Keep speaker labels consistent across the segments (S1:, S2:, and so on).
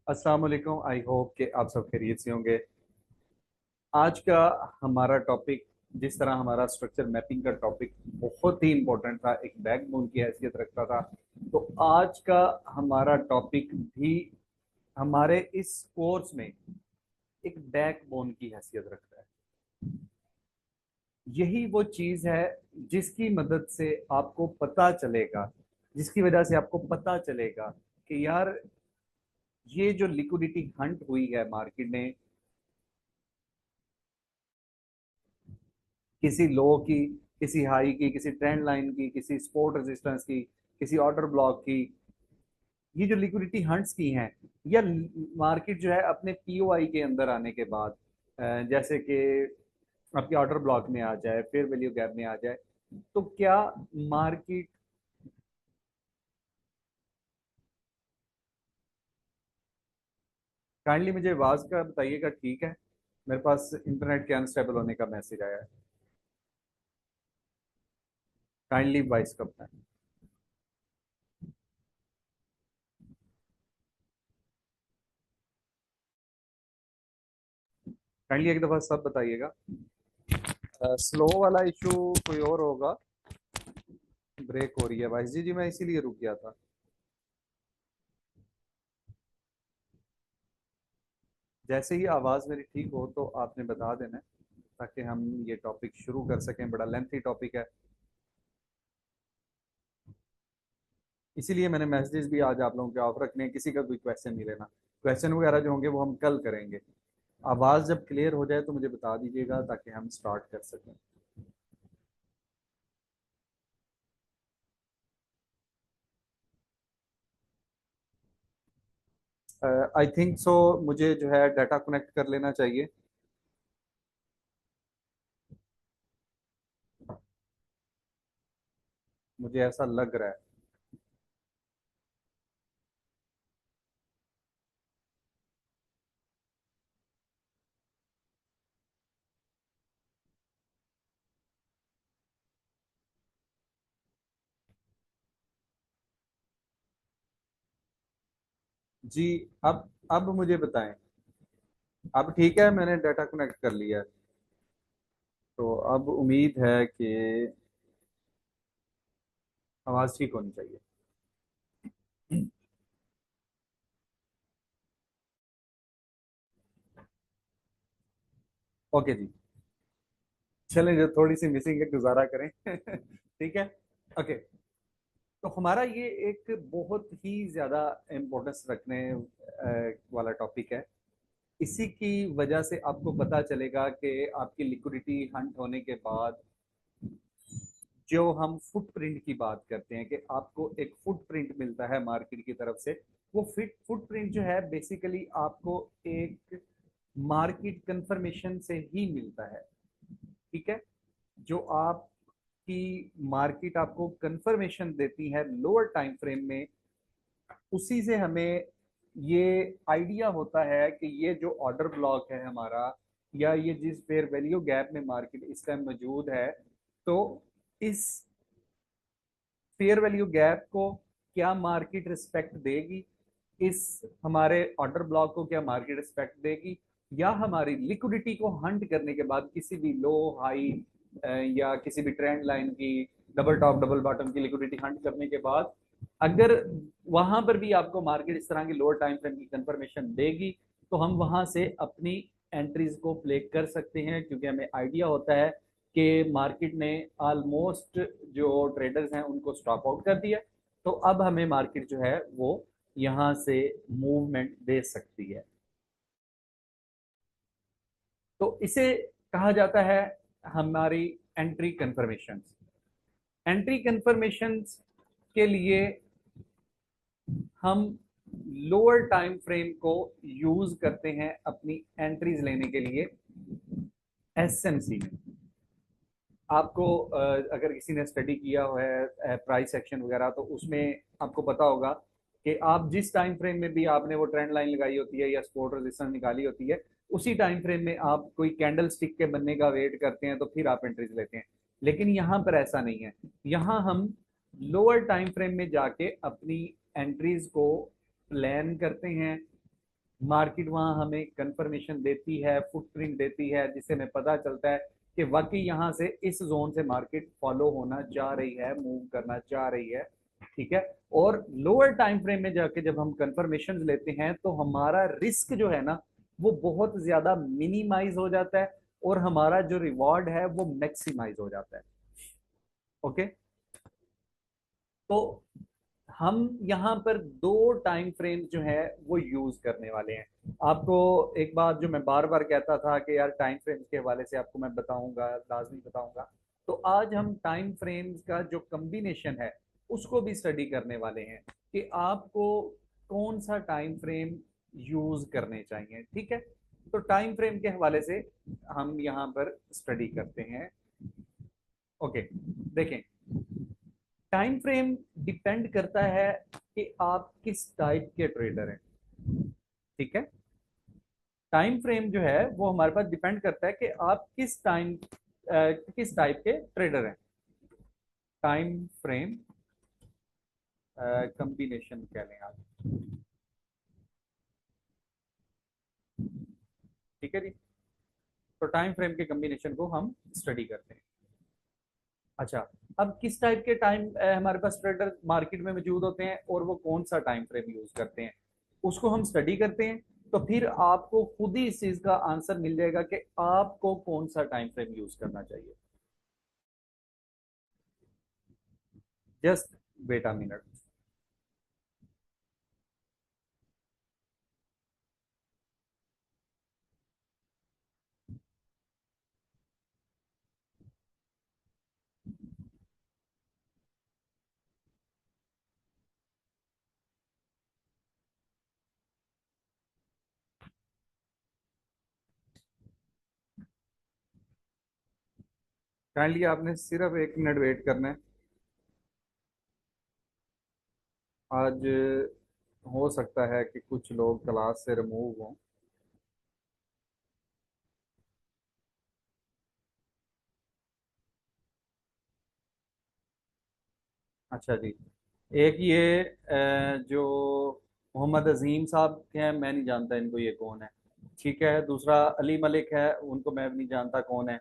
S1: अस्सलाम वालेकुम। I hope कि आप सब खैरियत से होंगे। आज का हमारा टॉपिक, जिस तरह हमारा स्ट्रक्चर मैपिंग का टॉपिक बहुत ही इंपॉर्टेंट था, एक बैकबोन की हैसियत रखता था, तो आज का हमारा टॉपिक भी हमारे इस कोर्स में एक बैकबोन की हैसियत रखता है। यही वो चीज है जिसकी मदद से आपको पता चलेगा, जिसकी वजह से आपको पता चलेगा कि यार, ये जो लिक्विडिटी हंट हुई है मार्केट ने, किसी लो की, किसी हाई की, किसी ट्रेंड लाइन की, किसी सपोर्ट रेजिस्टेंस की, किसी ऑर्डर ब्लॉक की, ये जो लिक्विडिटी हंट्स की हैं, या मार्केट जो है अपने पीओआई के अंदर आने के बाद, जैसे कि आपके ऑर्डर ब्लॉक में आ जाए, फेयर वैल्यू गैप में आ जाए, तो क्या मार्केट। काइंडली मुझे आवाज का बताइएगा, ठीक है? मेरे पास इंटरनेट के अनस्टेबल होने का मैसेज आया है। काइंडली वॉइस का बताएं। काइंडली एक दफा सब बताइएगा। स्लो वाला इशू कोई और होगा, ब्रेक हो रही है वॉइस। जी जी, मैं इसीलिए रुक गया था। जैसे ही आवाज़ मेरी ठीक हो तो आपने बता देना है, ताकि हम ये टॉपिक शुरू कर सकें। बड़ा लेंथी टॉपिक है, इसीलिए मैंने मैसेजेस भी आज आप लोगों के ऑफ रखने हैं। किसी का कोई क्वेश्चन नहीं लेना, क्वेश्चन वगैरह जो होंगे वो हम कल करेंगे। आवाज़ जब क्लियर हो जाए तो मुझे बता दीजिएगा, ताकि हम स्टार्ट कर सकें। आई थिंक सो, मुझे जो है डाटा कनेक्ट कर लेना चाहिए। मुझे ऐसा लग रहा है। जी, अब मुझे बताएं। अब ठीक है, मैंने डाटा कनेक्ट कर लिया है, तो अब उम्मीद है कि आवाज़ ठीक होनी चाहिए। ओके जी, चलें, जो थोड़ी सी मिसिंग है गुजारा करें। ठीक है। ओके, तो हमारा ये एक बहुत ही ज़्यादा इम्पोर्टेंस रखने वाला टॉपिक है। इसी की वजह से आपको पता चलेगा कि आपकी लिक्विडिटी हंट होने के बाद जो हम फुटप्रिंट की बात करते हैं, कि आपको एक फुटप्रिंट मिलता है मार्केट की तरफ से, वो फिट फुटप्रिंट जो है बेसिकली आपको एक मार्केट कंफर्मेशन से ही मिलता है। ठीक है। जो आपकी मार्केट आपको कंफर्मेशन देती है लोअर टाइम फ्रेम में, उसी से हमें ये आइडिया होता है कि ये जो ऑर्डर ब्लॉक है हमारा, या ये जिस फेयर वैल्यू गैप में मार्केट इस टाइम मौजूद है, तो इस फेयर वैल्यू गैप को क्या मार्केट रिस्पेक्ट देगी, इस हमारे ऑर्डर ब्लॉक को क्या मार्केट रिस्पेक्ट देगी, या हमारी लिक्विडिटी को हंट करने के बाद किसी भी लो हाई या किसी भी ट्रेंड लाइन की, डबल टॉप डबल बॉटम की लिक्विडिटी हंट करने के बाद, अगर वहां पर भी आपको मार्केट इस तरह की लोअर टाइम फ्रेम की कंफर्मेशन देगी, तो हम वहां से अपनी एंट्रीज को प्ले कर सकते हैं, क्योंकि हमें आइडिया होता है कि मार्केट ने ऑलमोस्ट जो ट्रेडर्स हैं उनको स्टॉप आउट कर दिया। तो अब हमें मार्केट जो है वो यहाँ से मूवमेंट दे सकती है। तो इसे कहा जाता है हमारी एंट्री कंफर्मेशन। एंट्री कंफर्मेशन के लिए हम लोअर टाइम फ्रेम को यूज करते हैं अपनी एंट्रीज लेने के लिए एसएमसी में। आपको अगर किसी ने स्टडी किया हुआ है प्राइस एक्शन वगैरह, तो उसमें आपको पता होगा कि आप जिस टाइम फ्रेम में भी आपने वो ट्रेंड लाइन लगाई होती है या सपोर्ट रेजिस्टेंस निकाली होती है, उसी टाइम फ्रेम में आप कोई कैंडल स्टिक के बनने का वेट करते हैं, तो फिर आप एंट्रीज लेते हैं। लेकिन यहाँ पर ऐसा नहीं है। यहाँ हम लोअर टाइम फ्रेम में जाके अपनी एंट्रीज को प्लान करते हैं, मार्केट वहां हमें कंफर्मेशन देती है, फुटप्रिंट देती है, जिससे हमें पता चलता है कि वाकई यहाँ से इस जोन से मार्केट फॉलो होना चाह रही है, मूव करना चाह रही है। ठीक है। और लोअर टाइम फ्रेम में जाके जब हम कंफर्मेशन लेते हैं तो हमारा रिस्क जो है ना वो बहुत ज्यादा मिनिमाइज हो जाता है, और हमारा जो रिवॉर्ड है वो मैक्सिमाइज हो जाता है। ओके। तो हम यहाँ पर दो टाइम फ्रेम जो है वो यूज करने वाले हैं। आपको एक बात जो मैं बार बार कहता था कि यार टाइम फ्रेम्स के हवाले से आपको मैं बताऊंगा, लाजमी बताऊंगा। तो आज हम टाइम फ्रेम्स का जो कम्बिनेशन है उसको भी स्टडी करने वाले हैं कि आपको कौन सा टाइम फ्रेम यूज करने चाहिए। ठीक है। तो टाइम फ्रेम के हवाले से हम यहाँ पर स्टडी करते हैं। ओके। देखें, टाइम फ्रेम डिपेंड करता है कि आप किस टाइप के ट्रेडर हैं। ठीक है। टाइम फ्रेम जो है वो हमारे पास डिपेंड करता है कि आप किस टाइप के ट्रेडर हैं। टाइम फ्रेम कॉम्बिनेशन कह लें आप। ठीक है जी। तो टाइम फ्रेम के कॉम्बिनेशन को हम स्टडी करते हैं। अच्छा, अब किस टाइप के टाइम हमारे पास ट्रेडर मार्केट में मौजूद होते हैं और वो कौन सा टाइम फ्रेम यूज करते हैं, उसको हम स्टडी करते हैं। तो फिर आपको खुद ही इस चीज का आंसर मिल जाएगा कि आपको कौन सा टाइम फ्रेम यूज करना चाहिए। Just wait a minute. Kindly आपने सिर्फ 1 मिनट वेट करना है। आज हो सकता है कि कुछ लोग क्लास से रिमूव हों। अच्छा जी। एक ये जो मोहम्मद अजीम साहब के हैं, मैं नहीं जानता इनको, ये कौन है। ठीक है। दूसरा अली मलिक है, उनको मैं भी नहीं जानता कौन है।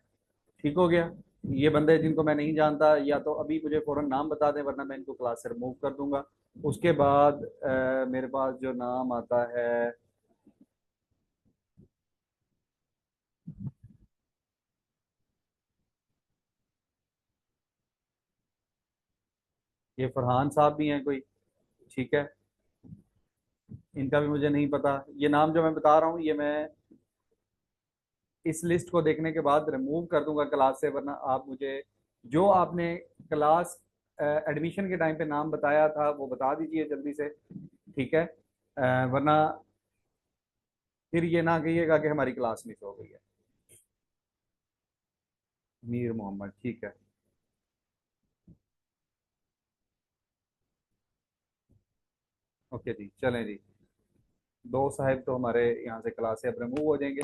S1: ठीक हो गया। ये बंदे जिनको मैं नहीं जानता, या तो अभी मुझे फौरन नाम बता दें वरना मैं इनको क्लास से रिमूव कर दूंगा। उसके बाद मेरे पास जो नाम आता है, ये फरहान साहब भी हैं कोई। ठीक है। इनका भी मुझे नहीं पता। ये नाम जो मैं बता रहा हूँ ये मैं इस लिस्ट को देखने के बाद रिमूव कर दूंगा क्लास से, वरना आप मुझे जो आपने क्लास एडमिशन के टाइम पे नाम बताया था वो बता दीजिए जल्दी से। ठीक है। वरना फिर ये ना कहिएगा कि हमारी क्लास मिस हो गई है। मीर मोहम्मद। ठीक है। ओके जी, चलें जी। दो साहब तो हमारे यहाँ से क्लास से अब रिमूव हो जाएंगे।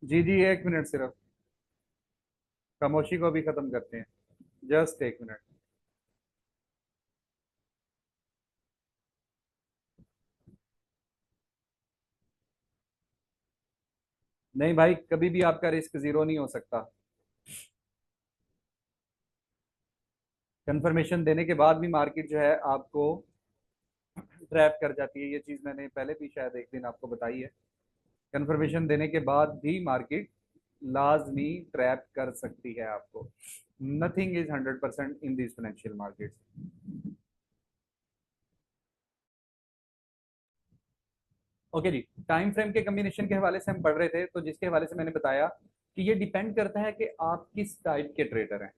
S1: जी जी, 1 मिनट सिर्फ। खामोशी को भी खत्म करते हैं। Just 1 minute. नहीं भाई, कभी भी आपका रिस्क जीरो नहीं हो सकता। कंफर्मेशन देने के बाद भी मार्केट जो है आपको ट्रैप कर जाती है। ये चीज मैंने पहले भी शायद एक दिन आपको बताई है। कंफर्मेशन देने के बाद भी मार्केट लाजमी ट्रैप कर सकती है आपको। Nothing is 100% in this financial market. Okay जी, टाइम फ्रेम के कम्बिनेशन के हवाले से हम पढ़ रहे थे, तो जिसके हवाले से मैंने बताया कि ये डिपेंड करता है कि आप किस टाइप के ट्रेडर हैं।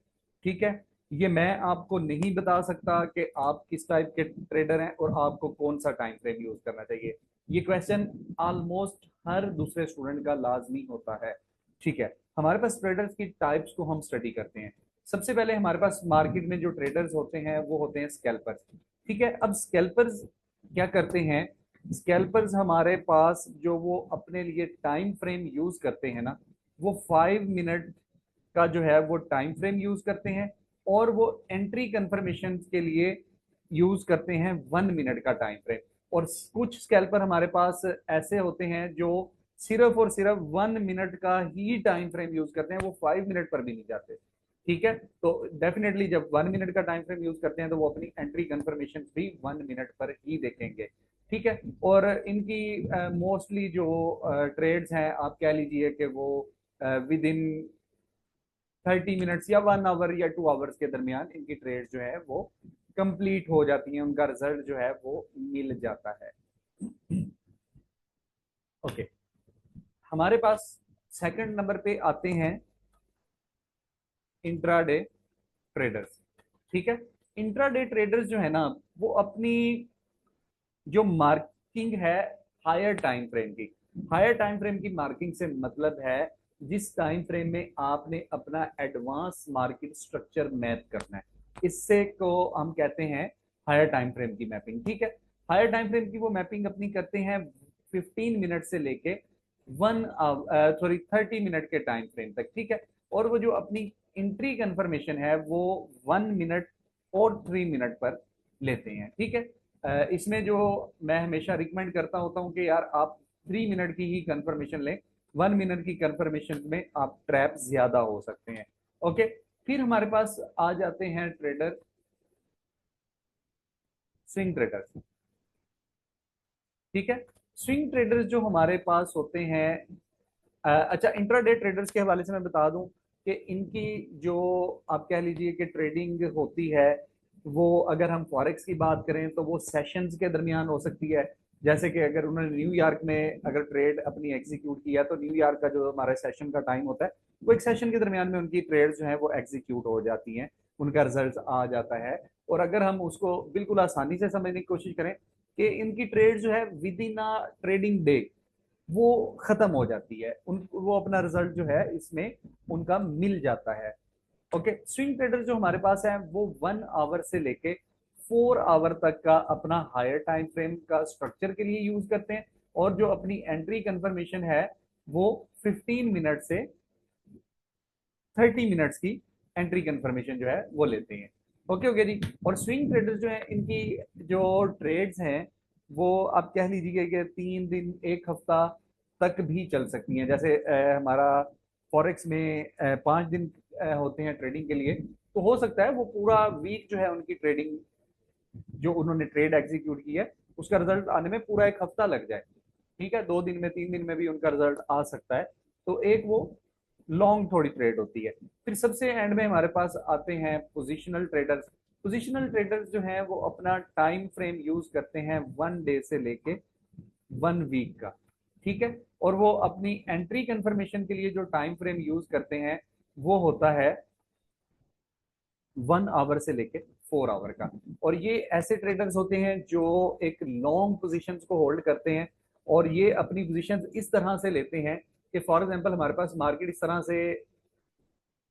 S1: ठीक है, ये मैं आपको नहीं बता सकता कि आप किस टाइप के ट्रेडर हैं और आपको कौन सा टाइम फ्रेम यूज करना चाहिए। ये क्वेश्चन ऑलमोस्ट हर दूसरे स्टूडेंट का लाजमी होता है। ठीक है, हमारे पास ट्रेडर्स की टाइप्स को हम स्टडी करते हैं। सबसे पहले हमारे पास मार्केट में जो ट्रेडर्स होते हैं वो होते हैं स्कैल्पर्स। ठीक है, अब स्कैल्पर्स क्या करते हैं? स्कैल्पर्स हमारे पास जो वो अपने लिए टाइम फ्रेम यूज करते हैं ना, वो 5 मिनट का जो है वो टाइम फ्रेम यूज करते हैं, और वो एंट्री कंफर्मेशन के लिए यूज करते हैं 1 मिनट का टाइम फ्रेम। और कुछ स्कैल्पर हमारे पास ऐसे होते हैं जो सिर्फ और सिर्फ 1 मिनट का ही टाइम फ्रेम यूज करते हैं, वो 5 मिनट पर भी नहीं जाते। ठीक है, तो डेफिनेटली जब 1 मिनट का टाइम फ्रेम यूज करते हैं तो वो अपनी एंट्री कंफर्मेशन भी 1 मिनट पर ही देखेंगे। ठीक है, और इनकी मोस्टली जो ट्रेड्स हैं, आप कह लीजिए कि वो विद इन 30 मिनट्स या 1 आवर या 2 आवर्स के दरमियान इनकी ट्रेड जो है वो कंप्लीट हो जाती है, उनका रिजल्ट जो है वो मिल जाता है। ओके, हमारे पास सेकंड नंबर पे आते हैं इंट्राडे ट्रेडर्स। ठीक है, इंट्राडे ट्रेडर्स जो है ना, वो अपनी जो मार्किंग है हायर टाइम फ्रेम की, हायर टाइम फ्रेम की मार्किंग से मतलब है जिस टाइम फ्रेम में आपने अपना एडवांस मार्केट स्ट्रक्चर मैप करना है, इससे को हम कहते हैं हायर टाइम फ्रेम की मैपिंग। ठीक है, हायर टाइम फ्रेम की वो मैपिंग अपनी करते हैं 15 मिनट से लेके 30 मिनट के टाइम फ्रेम तक। ठीक है, और वो जो अपनी एंट्री कंफर्मेशन है वो 1 मिनट और 3 मिनट पर लेते हैं। ठीक है, इसमें जो मैं हमेशा रिकमेंड करता होता हूँ कि यार आप 3 मिनट की ही कंफर्मेशन लें, 1 मिनट की कंफर्मेशन में आप ट्रैप ज्यादा हो सकते हैं। ओके, फिर हमारे पास आ जाते हैं ट्रेडर स्विंग ट्रेडर्स। ठीक है, स्विंग ट्रेडर्स जो हमारे पास होते हैं, अच्छा इंट्राडे ट्रेडर्स के हवाले से मैं बता दूं कि इनकी जो आप कह लीजिए कि ट्रेडिंग होती है, वो अगर हम फॉरेक्स की बात करें तो वो सेशंस के दरमियान हो सकती है। जैसे कि अगर उन्होंने न्यूयॉर्क में अगर ट्रेड अपनी एग्जीक्यूट किया तो न्यूयॉर्क का जो हमारा सेशन का टाइम होता है, वो एक सेशन के दरमियान में उनकी ट्रेड जो है वो एग्जीक्यूट हो जाती हैं, उनका रिजल्ट आ जाता है। और अगर हम उसको बिल्कुल आसानी से समझने की कोशिश करें कि इनकी ट्रेड जो है with in a trading day वो खत्म हो जाती है, उन वो अपना रिजल्ट जो है इसमें उनका मिल जाता है। ओके, स्विंग ट्रेडर जो हमारे पास है वो 1 आवर से लेके 4 आवर तक का अपना हायर टाइम फ्रेम का स्ट्रक्चर के लिए यूज करते हैं, और जो अपनी एंट्री कंफर्मेशन है वो 15 मिनट से 30 मिनट्स की एंट्री कंफर्मेशन जो है वो लेते हैं। ओके ओके जी, और स्विंग ट्रेडर्स जो है इनकी जो ट्रेड्स हैं वो आप कह लीजिए कि 3 दिन 1 हफ्ता तक भी चल सकती हैं। जैसे हमारा फॉरेक्स में 5 दिन होते हैं ट्रेडिंग के लिए, तो हो सकता है वो पूरा वीक जो है उनकी ट्रेडिंग जो उन्होंने ट्रेड एग्जीक्यूट की है उसका रिजल्ट आने में पूरा 1 हफ्ता लग जाए। ठीक है, 2 दिन में 3 दिन में भी उनका रिजल्ट आ सकता है। तो एक वो लॉन्ग थोड़ी ट्रेड होती है। फिर सबसे एंड में हमारे पास आते हैं पोजिशनल ट्रेडर्स। पोजिशनल ट्रेडर्स जो हैं वो अपना टाइम फ्रेम यूज करते हैं 1 डे से लेके 1 वीक का। ठीक है, और वो अपनी एंट्री कंफर्मेशन के लिए जो टाइम फ्रेम यूज करते हैं वो होता है 1 आवर से लेके 4 आवर का। और ये ऐसे ट्रेडर्स होते हैं जो एक लॉन्ग पोजिशन को होल्ड करते हैं, और ये अपनी पोजिशन इस तरह से लेते हैं कि फॉर एग्जाम्पल हमारे पास मार्केट इस तरह से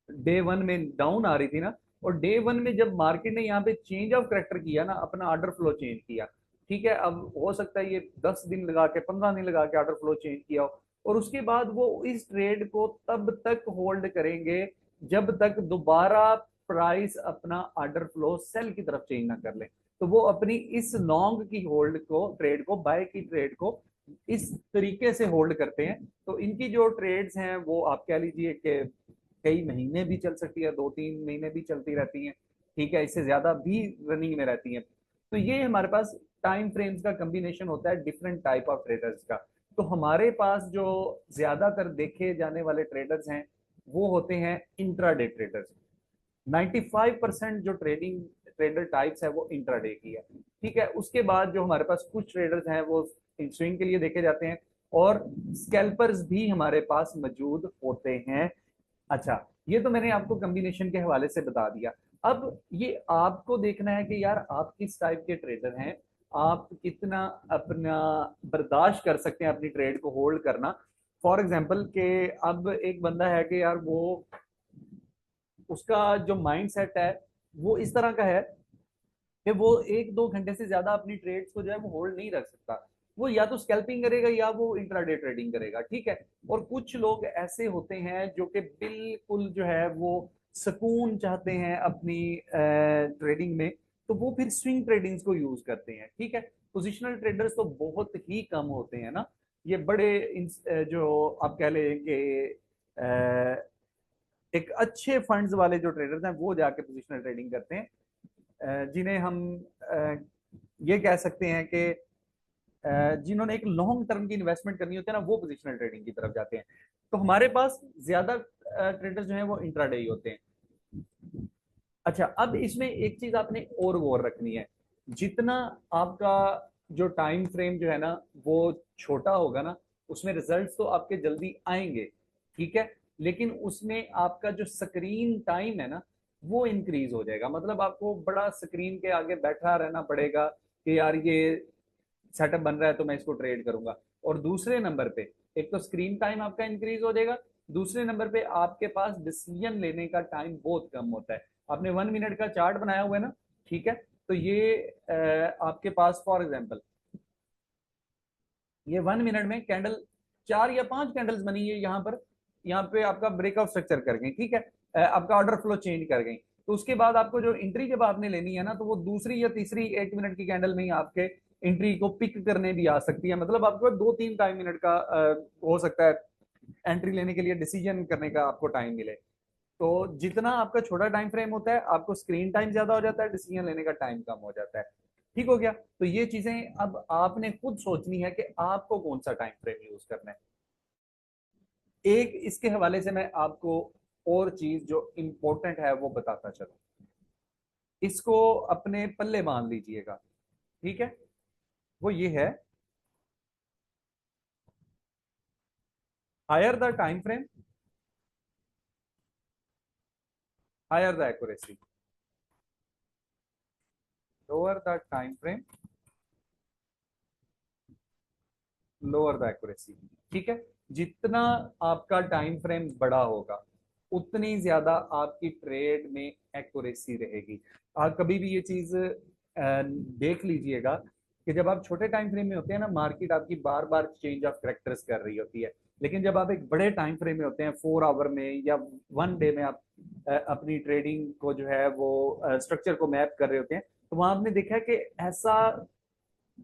S1: डे 1 में डाउन आ रही थी ना, और डे 1 में जब मार्केट ने यहाँ पे चेंज ऑफ करेक्टर किया ना, अपना ऑर्डर फ्लो चेंज किया। ठीक है, अब हो सकता है ये 10 दिन लगा के 15 दिन लगा के ऑर्डर फ्लो चेंज किया हो, और उसके बाद वो इस ट्रेड को तब तक होल्ड करेंगे जब तक दोबारा प्राइस अपना ऑर्डर फ्लो सेल की तरफ चेंज ना कर ले। तो वो अपनी इस लॉन्ग की होल्ड को ट्रेड को बाय की ट्रेड को इस तरीके से होल्ड करते हैं। तो इनकी जो ट्रेड्स हैं वो आप कह लीजिए कि कई महीने भी चल सकती है, 2-3 महीने भी चलती रहती हैं। ठीक है, इससे ज्यादा भी रनिंग में रहती हैं। तो ये हमारे पास टाइम फ्रेम्स का कम्बिनेशन होता है डिफरेंट टाइप ऑफ ट्रेडर्स का। तो हमारे पास जो ज्यादातर देखे जाने वाले ट्रेडर्स हैं वो होते हैं इंट्राडे ट्रेडर्स। 95% जो ट्रेडर टाइप्स है वो इंट्राडे की है। ठीक है, उसके बाद जो हमारे पास कुछ ट्रेडर्स हैं वो स्विंग के लिए देखे जाते हैं, और स्कैल्पर्स भी हमारे पास मौजूद होते हैं। अच्छा, ये तो मैंने आपको कॉम्बिनेशन के हवाले से बता दिया। अब ये आपको देखना है कि यार आप किस टाइप के ट्रेडर हैं, आप कितना अपना बर्दाश्त कर सकते हैं अपनी ट्रेड को होल्ड करना। फॉर एग्जाम्पल के अब एक बंदा है कि यार वो, उसका जो माइंड सेट है वो इस तरह का है कि वो 1-2 घंटे से ज्यादा अपनी ट्रेड्स को जो है वो होल्ड नहीं रख सकता। वो या तो स्कैल्पिंग करेगा या वो इंट्राडे ट्रेडिंग करेगा, ठीक है। और कुछ लोग ऐसे होते हैं जो कि बिल्कुल जो है वो सुकून चाहते हैं अपनी ट्रेडिंग में, तो वो फिर स्विंग ट्रेडिंग्स को यूज करते हैं, ठीक है। पोजिशनल ट्रेडर्स तो बहुत ही कम होते हैं ना। ये बड़े जो आप कह लें कि एक अच्छे फंड्स वाले जो ट्रेडर्स हैं वो जाके पोजिशनल ट्रेडिंग करते हैं, जिन्हें हम अ, ये कह सकते हैं कि जिन्होंने एक लॉन्ग टर्म की इन्वेस्टमेंट करनी होती है ना, वो पोजिशनल ट्रेडिंग की तरफ जाते हैं। तो हमारे पास ज्यादा ट्रेडर्स जो हैं वो इंट्राडे ही होते हैं। अच्छा, अब इसमें एक चीज आपने और गौर रखनी है, जितना आपका जो टाइम फ्रेम जो है ना वो छोटा होगा ना, उसमें रिजल्ट्स तो आपके जल्दी आएंगे, ठीक है। लेकिन उसमें आपका जो स्क्रीन टाइम है ना वो इंक्रीज हो जाएगा। मतलब आपको बड़ा स्क्रीन के आगे बैठा रहना पड़ेगा कि यार ये सेटअप बन रहा है तो मैं इसको ट्रेड करूंगा। और दूसरे नंबर पे एक तो स्क्रीन टाइम आपका इंक्रीज हो जाएगा, दूसरे नंबर पे आपके पास डिसीजन लेने का टाइम बहुत कम होता है। आपने 1 मिनट का चार्ट बनाया हुआ है ना, ठीक है। तो ये आपके पास फॉर एग्जाम्पल ये 1 मिनट में कैंडल 4 या 5 कैंडल्स बनी है यहाँ पर, यहाँ पे आपका ब्रेकआउट स्ट्रक्चर कर गई, ठीक है। आपका ऑर्डर फ्लो चेंज कर गई। तो उसके बाद आपको जो एंट्री जब आपने लेनी है ना, तो वो दूसरी या तीसरी 1 मिनट की कैंडल में ही आपके एंट्री को पिक करने भी आ सकती है। मतलब आपको 2-3 मिनट का हो सकता है एंट्री लेने के लिए, डिसीजन करने का आपको टाइम मिले। तो जितना आपका छोटा टाइम फ्रेम होता है, आपको स्क्रीन टाइम ज्यादा हो जाता है, डिसीजन लेने का टाइम कम हो जाता है। ठीक हो गया। तो ये चीजें अब आपने खुद सोचनी है कि आपको कौन सा टाइम फ्रेम यूज करना है। एक इसके हवाले से मैं आपको और चीज जो इंपॉर्टेंट है वो बताता चलूं, इसको अपने पल्ले बांध लीजिएगा, ठीक है। वो ये है, higher the time frame higher the accuracy, lower the time frame lower the accuracy, ठीक है। जितना आपका टाइम फ्रेम बड़ा होगा उतनी ज्यादा आपकी ट्रेड में एक्यूरेसी रहेगी। आप कभी भी ये चीज देख लीजिएगा कि जब आप छोटे टाइम फ्रेम में होते हैं ना, मार्केट आपकी बार बार चेंज ऑफ करेक्टर्स कर रही होती है। लेकिन जब आप एक बड़े टाइम फ्रेम में होते हैं, 4 आवर में या 1 डे में, आप अपनी ट्रेडिंग को जो है वो स्ट्रक्चर को मैप कर रहे होते हैं, तो वहां आपने देखा है कि ऐसा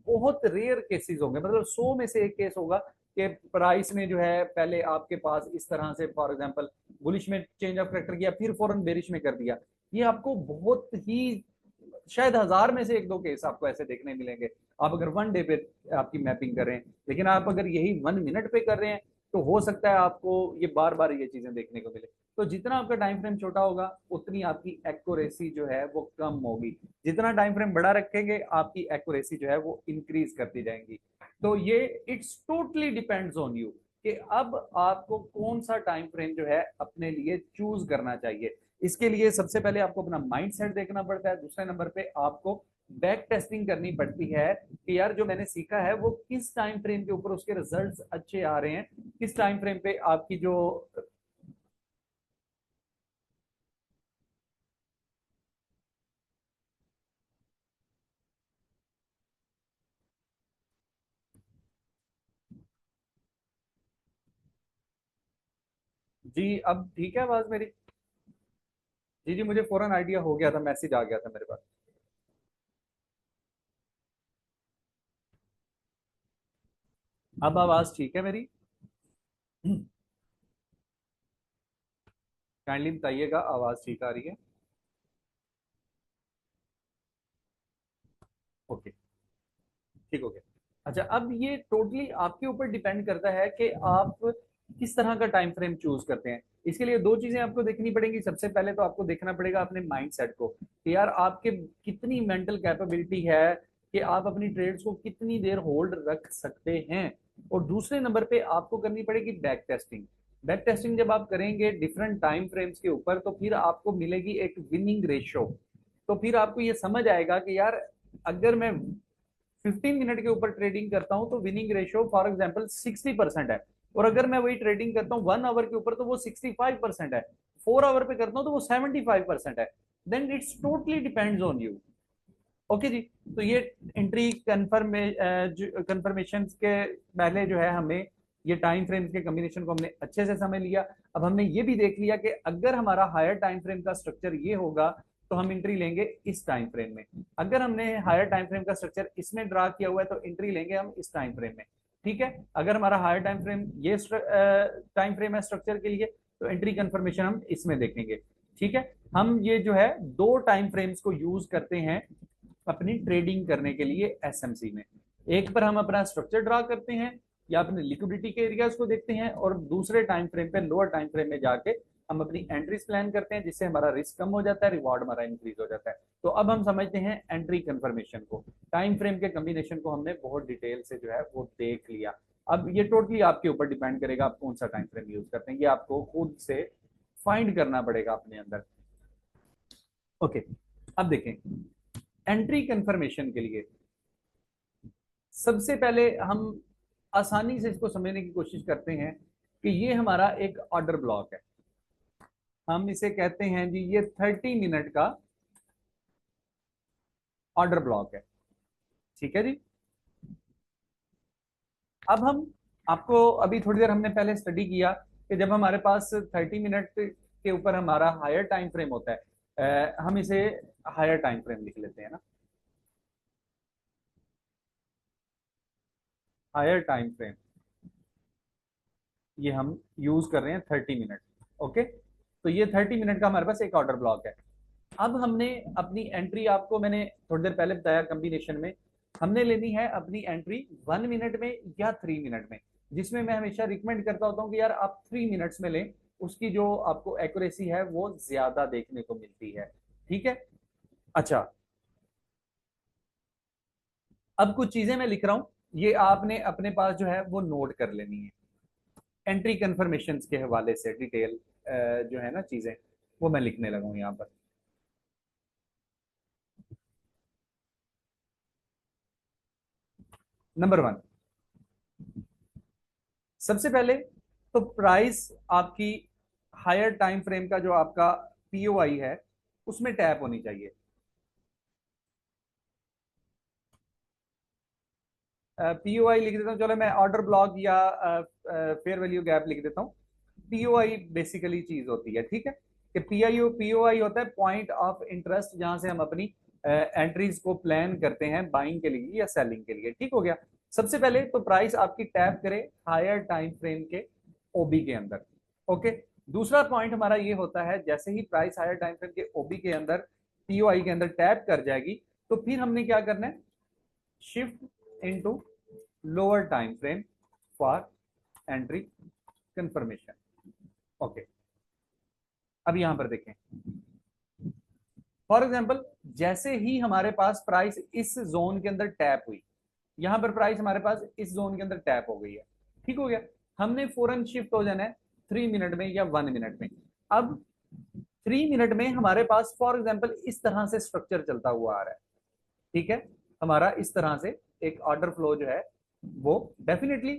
S1: बहुत रेयर केसेस होंगे, मतलब 100 में से 1 केस होगा कि प्राइस ने जो है पहले आपके पास इस तरह से फॉर एग्जांपल बुलिश में चेंज ऑफ करेक्टर किया, फिर फौरन बेरिश में कर दिया। ये आपको बहुत ही, शायद 1000 में से 1-2 केस आपको ऐसे देखने मिलेंगे, आप अगर 1 डे पे आपकी मैपिंग कर रहे हैं। लेकिन आप अगर यही 1 मिनट पे कर रहे हैं तो हो सकता है आपको ये बार बार ये चीजें देखने को मिले। तो जितना आपका टाइम फ्रेम छोटा होगा उतनी आपकी एक्यूरेसी जो है वो कम होगी, जितना टाइम फ्रेम बड़ा रखेंगे आपकी एक्यूरेसी जो है वो इंक्रीज करती जाएंगी। तो ये it's totally depends on you कि अब आपको कौन सा टाइम फ्रेम जो है अपने लिए चूज करना चाहिए। इसके लिए सबसे पहले आपको अपना माइंड सेट देखना पड़ता है, दूसरे नंबर पे आपको बैक टेस्टिंग करनी पड़ती है कि यार जो मैंने सीखा है वो किस टाइम फ्रेम के ऊपर उसके रिजल्ट्स अच्छे आ रहे हैं, किस टाइम फ्रेम पे आपकी जो। जी अब ठीक है आवाज मेरी? जी जी, मुझे फौरन आइडिया हो गया था, मैसेज आ गया था मेरे पास। अब आवाज ठीक है मेरी? काइंडली बताइएगा आवाज ठीक आ रही है? ओके, ठीक हो गया। अच्छा, अब ये टोटली आपके ऊपर डिपेंड करता है कि आप किस तरह का टाइम फ्रेम चूज करते हैं। इसके लिए दो चीजें आपको देखनी पड़ेंगी। सबसे पहले तो आपको देखना पड़ेगा अपने माइंड सेट को कि यार आपके कितनी मेंटल कैपेबिलिटी है कि आप अपनी ट्रेड्स को कितनी देर होल्ड रख सकते हैं, और दूसरे नंबर पे आपको करनी पड़ेगी बैक टेस्टिंग। बैक टेस्टिंग जब आप करेंगे डिफरेंट टाइम फ्रेम्स के ऊपर, तो फिर आपको मिलेगी एक विनिंग रेशियो। तो फिर आपको ये समझ आएगा कि यार अगर मैं 15 मिनट के ऊपर ट्रेडिंग करता हूं तो विनिंग रेशियो फॉर एग्जांपल 60% है, और अगर मैं वही ट्रेडिंग करता हूं 1 आवर के ऊपर तो वो 65% है, 4 आवर पे करता हूं तो वो 75% है। Then it's totally depends on you. Okay जी। तो ये एंट्री कंफर्मेशन के पहले जो है हमें ये टाइम फ्रेम्स के कॉम्बिनेशन को हमने अच्छे से समझ लिया। अब हमने ये भी देख लिया कि अगर हमारा हायर टाइम फ्रेम का स्ट्रक्चर ये होगा तो हम एंट्री लेंगे इस टाइम फ्रेम में। अगर हमने हायर टाइम फ्रेम का स्ट्रक्चर इसमें ड्रा किया हुआ है तो एंट्री लेंगे हम इस टाइम फ्रेम में। ठीक है। अगर हमारा हायर टाइम फ्रेम ये टाइम फ्रेम है स्ट्रक्चर के लिए, तो एंट्री कंफर्मेशन हम इसमें देखेंगे। ठीक है। हम ये जो है दो टाइम फ्रेम्स को यूज करते हैं अपनी ट्रेडिंग करने के लिए एसएमसी में। एक पर हम अपना स्ट्रक्चर ड्रा करते हैं या अपने लिक्विडिटी के एरियाज को देखते हैं, और दूसरे टाइम फ्रेम पे लोअर टाइम फ्रेम में जाके हम अपनी एंट्रीज प्लान करते हैं, जिससे हमारा रिस्क कम हो जाता है, रिवॉर्ड हमारा इंक्रीज हो जाता है। तो अब हम समझते हैं एंट्री कंफर्मेशन को। टाइम फ्रेम के कॉम्बिनेशन को हमने बहुत डिटेल से जो है वो देख लिया। अब ये टोटली आपके ऊपर डिपेंड करेगा आप कौन सा टाइम फ्रेम यूज करते हैं, ये आपको खुद से फाइंड करना पड़ेगा अपने अंदर। ओके। अब देखें एंट्री कंफर्मेशन के लिए सबसे पहले हम आसानी से इसको समझने की कोशिश करते हैं कि ये हमारा एक ऑर्डर ब्लॉक है। हम इसे कहते हैं जी ये 30 मिनट का ऑर्डर ब्लॉक है। ठीक है जी। अब हम आपको अभी थोड़ी देर हमने पहले स्टडी किया कि जब हमारे पास 30 मिनट के ऊपर हमारा हायर टाइम फ्रेम होता है, हम इसे हायर टाइम फ्रेम लिख लेते हैं ना, हायर टाइम फ्रेम ये हम यूज कर रहे हैं 30 मिनट। ओके। तो ये 30 मिनट का हमारे पास एक ऑर्डर ब्लॉक है। अब हमने अपनी एंट्री, आपको मैंने थोड़ी देर पहले बताया कॉम्बिनेशन में, हमने लेनी है अपनी एंट्री 1 मिनट में या 3 मिनट में, जिसमें मैं हमेशा रिकमेंड करता होता हूँ कि यार आप 3 मिनट्स में लें, उसकी जो आपको एक्यूरेसी है वो ज्यादा देखने को मिलती है। ठीक है। अच्छा, अब कुछ चीजें मैं लिख रहा हूं, ये आपने अपने पास जो है वो नोट कर लेनी है। एंट्री कंफर्मेशन के हवाले से डिटेल जो है ना चीजें, वो मैं लिखने लगा हूं यहाँ पर। नंबर 1, सबसे पहले तो प्राइस आपकी हायर टाइम फ्रेम का जो आपका पीओआई है उसमें टैप होनी चाहिए। पीओआई लिख देता हूँ, चलो मैं ऑर्डर ब्लॉक या फेयर वैल्यू गैप लिख देता हूँ। पीओआई बेसिकली चीज होती है, ठीक है, कि पीआईओ पीओआई होता है पॉइंट ऑफ इंटरेस्ट, जहां से हम अपनी एंट्रीज को प्लान करते हैं बाइंग के लिए या सेलिंग के लिए। ठीक हो गया। सबसे पहले तो प्राइस आपकी टैप करे हायर टाइम फ्रेम के ओबी के अंदर। ओके। दूसरा पॉइंट हमारा ये होता है जैसे ही प्राइस हायर टाइम फ्रेम के ओबी के अंदर पीओआई के अंदर टैप कर जाएगी, तो फिर हमने क्या करना है, shift into lower time frame for entry confirmation. Okay. अब यहां पर देखें, फॉर एग्जांपल जैसे ही हमारे पास प्राइस इस जोन के अंदर टैप हुई, यहां पर प्राइस हमारे पास इस जोन के अंदर टैप हो गई है। ठीक हो गया। हमने फौरन शिफ्ट हो जाना है 3 मिनट में या 1 मिनट में। अब 3 मिनट में हमारे पास फॉर एग्जाम्पल इस तरह से स्ट्रक्चर चलता हुआ आ रहा है। ठीक है। हमारा इस तरह से एक ऑर्डर फ्लो जो है वो डेफिनेटली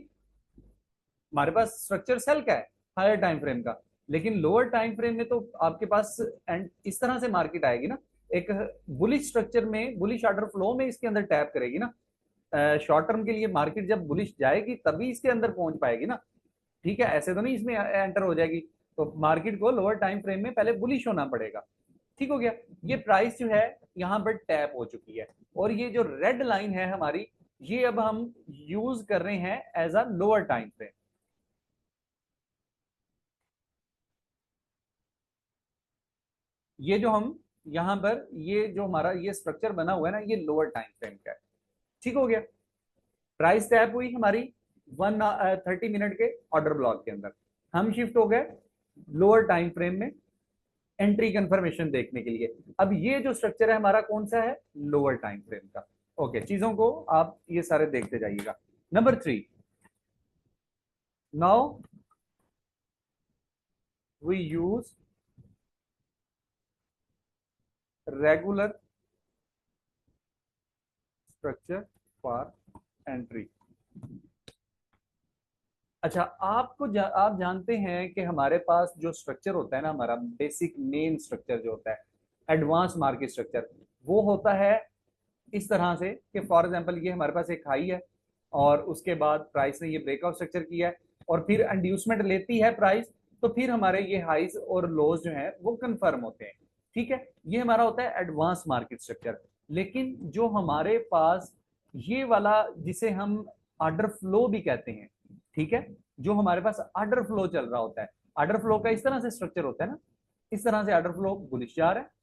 S1: हमारे पास स्ट्रक्चर सेल का है हायर टाइम फ्रेम का, लेकिन लोअर टाइम फ्रेम में तो आपके पास एंड इस तरह से मार्केट आएगी ना, एक बुलिश स्ट्रक्चर में बुलिश ऑर्डर फ्लो में इसके अंदर टैप करेगी ना। शॉर्ट टर्म के लिए मार्केट जब बुलिश जाएगी तभी इसके अंदर पहुंच पाएगी ना। ठीक है, ऐसे तो नहीं इसमें एंटर हो जाएगी। तो मार्केट को लोअर टाइम फ्रेम में पहले बुलिश होना पड़ेगा। ठीक हो गया। ये प्राइस जो है यहाँ पर टैप हो चुकी है, और ये जो रेड लाइन है हमारी, ये अब हम यूज कर रहे हैं as a lower time frame. ये जो हम यहाँ पर ये जो हमारा ये स्ट्रक्चर बना हुआ है ना, ये लोअर टाइम फ्रेम का है। ठीक हो गया। प्राइस टैप हुई हमारी 30 मिनट के ऑर्डर ब्लॉक के अंदर, हम शिफ्ट हो गए लोअर टाइम फ्रेम में एंट्री कंफर्मेशन देखने के लिए। अब ये जो स्ट्रक्चर है हमारा कौन सा है, लोअर टाइम फ्रेम का। ओके, चीजों को आप ये सारे देखते जाइएगा। Number 3, now we use regular structure for entry. अच्छा, आप जानते हैं कि हमारे पास जो स्ट्रक्चर होता है ना, हमारा बेसिक मेन स्ट्रक्चर जो होता है, एडवांस मार्केट स्ट्रक्चर, वो होता है इस तरह से कि फॉर एग्जांपल ये हमारे पास एक हाई है और उसके बाद प्राइस ने ये ब्रेकआउट स्ट्रक्चर किया है और फिर इंड्यूसमेंट लेती है प्राइस, तो फिर हमारे ये हाइज और लोज जो है वो कंफर्म होते हैं। ठीक है, ये हमारा होता है एडवांस मार्केट स्ट्रक्चर। लेकिन जो हमारे पास ये वाला जिसे हम ऑर्डर फ्लो भी कहते हैं, ठीक है, जो हमारे पास ऑर्डर फ्लो चल रहा होता है, ऑर्डर फ्लो का इस तरह से स्ट्रक्चर होता है ना, इस तरह से ऑर्डर फ्लो बुलिश जा रहा है।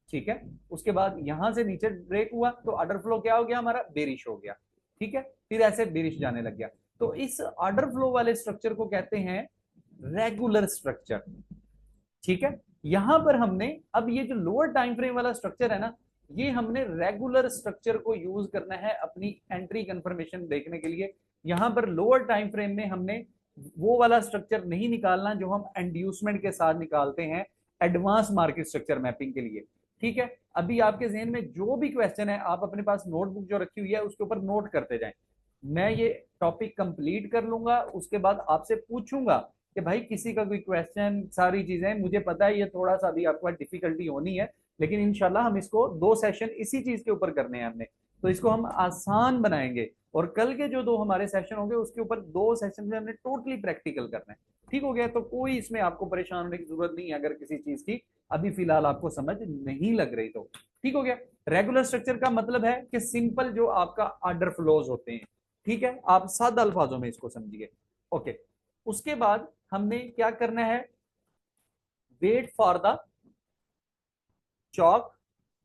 S1: ठीक है, उसके बाद यहां से नीचे ब्रेक हुआ तो ऑर्डर फ्लो क्या हो गया हमारा, बेरिश हो गया। ठीक है, फिर ऐसे बेरिश जाने लग गया। तो इस ऑर्डर फ्लो वाले स्ट्रक्चर को कहते हैं रेगुलर स्ट्रक्चर। ठीक है, यहां पर हमने अब ये जो लोअर टाइम फ्रेम वाला स्ट्रक्चर है ना, ये हमने रेगुलर स्ट्रक्चर को यूज करना है अपनी एंट्री कंफर्मेशन देखने के लिए। यहां पर लोअर टाइम फ्रेम में हमने वो वाला स्ट्रक्चर नहीं निकालना जो हम इंड्यूसमेंट के साथ निकालते हैं एडवांस मार्केट स्ट्रक्चर मैपिंग के लिए। ठीक है, अभी आपके जहन में जो भी क्वेश्चन है आप अपने पास नोटबुक जो रखी हुई है उसके ऊपर नोट करते जाएं। मैं ये टॉपिक कंप्लीट कर लूंगा, उसके बाद आपसे पूछूंगा कि भाई किसी का कोई क्वेश्चन, सारी चीजें मुझे पता है ये थोड़ा सा अभी आपको डिफिकल्टी होनी है, लेकिन इंशाल्लाह हम इसको 2 सेशन इसी चीज के ऊपर करने हैं हमने, तो इसको हम आसान बनाएंगे। और कल के जो 2 हमारे सेशन होंगे उसके ऊपर 2 सेशन में हमने टोटली प्रैक्टिकल करना है। ठीक हो गया, तो कोई इसमें आपको परेशान होने की जरूरत नहीं है अगर किसी चीज की अभी फिलहाल आपको समझ नहीं लग रही तो। ठीक हो गया। रेगुलर स्ट्रक्चर का मतलब है कि सिंपल जो आपका ऑर्डर फ्लोज होते हैं। ठीक है, आप सादा अल्फाजों में इसको समझिए। ओके, उसके बाद हमने क्या करना है, वेट फॉर द चौक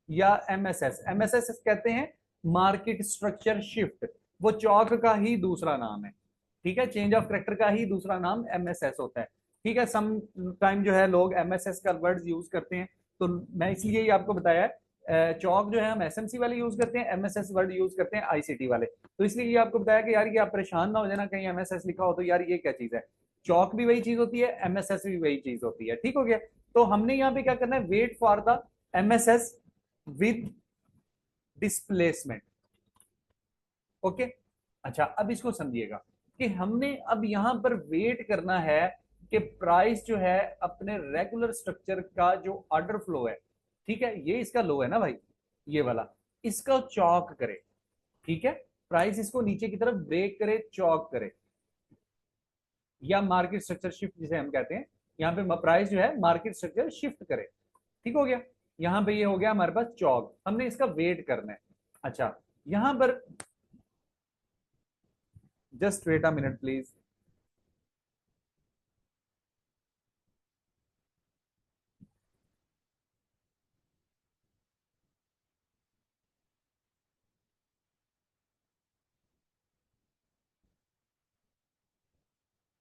S1: या एमएसएस। एमएसएस कहते हैं मार्केट स्ट्रक्चर शिफ्ट, वो चौक का ही दूसरा नाम है। ठीक है, चेंज ऑफ करेक्टर का ही दूसरा नाम एमएसएस होता है। ठीक है, सम टाइम जो है लोग एमएसएस का वर्ड यूज करते हैं, तो मैं इसलिए ही आपको बताया है। चौक जो है हम एसएमसी वाले यूज करते हैं, एमएसएस वर्ड यूज करते हैं आईसीटी वाले। तो इसलिए ये आपको बताया कि यार ये आप परेशान ना हो जाना कहीं एमएसएस लिखा हो तो यार ये क्या चीज है। चौक भी वही चीज होती है, एमएसएस भी वही चीज होती है। ठीक हो गया, तो हमने यहाँ पे क्या करना है, wait for the MSS with displacement. Okay, अच्छा अब इसको समझिएगा कि हमने अब यहां पर वेट करना है कि प्राइस जो है अपने रेगुलर स्ट्रक्चर का जो ऑर्डर फ्लो है, ठीक है, ये इसका लो है ना भाई, ये वाला, इसका चौक करे। ठीक है, प्राइस इसको नीचे की तरफ ब्रेक करे, चौक करे, या मार्केट स्ट्रक्चर शिफ्ट जिसे हम कहते हैं, यहाँ पे प्राइस जो है मार्केट स्ट्रक्चर शिफ्ट करे। ठीक हो गया, यहां पे ये हो गया हमारे पास चौक, हमने इसका वेट करना है। अच्छा, यहां पर just wait a minute please.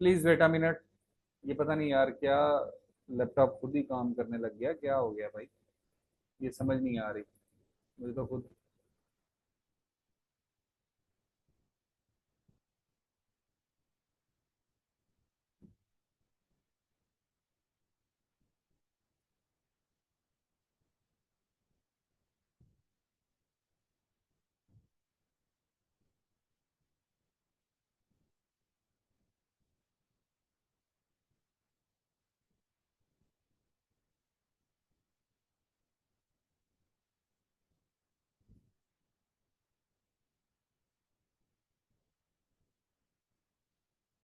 S1: Please wait a minute. ये पता नहीं यार क्या, लैपटॉप खुद ही काम करने लग गया, क्या हो गया भाई, ये समझ नहीं आ रही मुझे तो खुद।